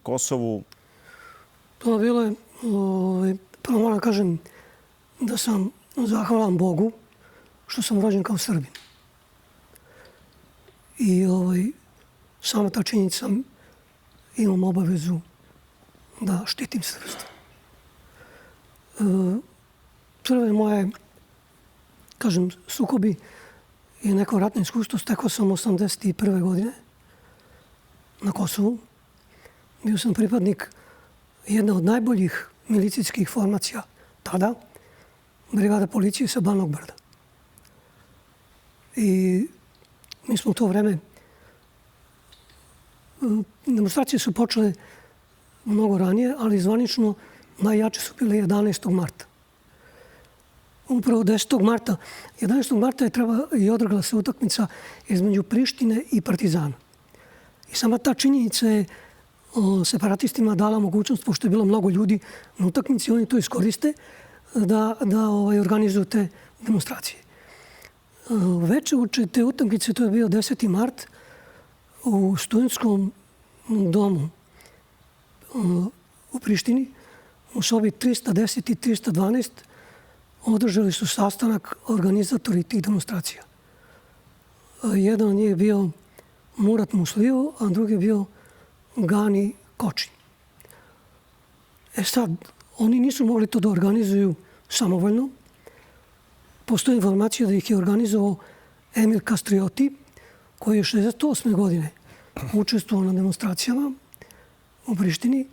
Kosovu? To je bilo, prvo moram kažem da sam zahvalan Bogu što sam rođen kao Srbin. I sama ta činjenica imam obavezu da štitim srpstvo. Prve moje, kažem, sukobi i neko ratno iskustvo stekao sam 1981. godine na Kosovu. Bio sam pripadnik jedne od najboljih milicijskih formacija tada, brigada policije sa Banog Brda. I mi smo u to vreme, demonstracije su počele mnogo ranije, ali zvanično najjače su bile 11. marta. Upravo 10. marta. 11. marta je održala se utakmica između Prištine i Partizana. I sama ta činjenica je separatistima dala mogućnost, pošto je bilo mnogo ljudi na utakmici, oni to iskoriste da organizuju te demonstracije. Veče uče te utakmice, to je bio 10. mart, u studentskom domu u Prištini, u sobi 310 i 312, održali su sastanak organizatori tih demonstracija. Jedan od njih je bio Murat Muslio, a drugi je bio Gani Kočin. Sad, oni nisu mogli to da organizuju samovoljno. Postoje informacija da ih je organizovao Emil Kastrioti, koji je 1968. godine učestvovao na demonstracijama u Prištini.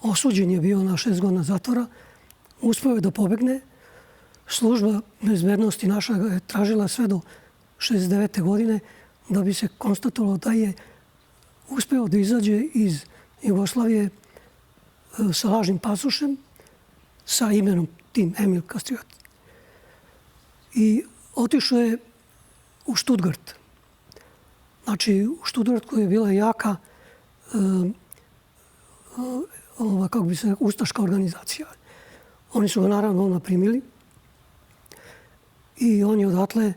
Osuđen je bio na 6 godina zatvora. Uspeo je da pobegne. Služba bezbednosti naša ga je tražila sve do 1969. godine da bi se konstatovalo da je uspeo da izađe iz Jugoslavije sa lažnim pasošem, sa imenom tim Emil Kastrioti. I otišao je u Stuttgart. Znači, u Stuttgartu je bila jaka ustaška organizacija. Oni su ga naravno naprimili i on je odatle,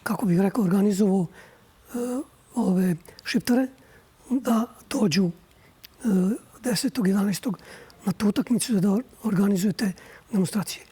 kako bih rekao, organizovao ove šiptare da dođu 10. 11. na tu utakmicu da organizuju te demonstracije.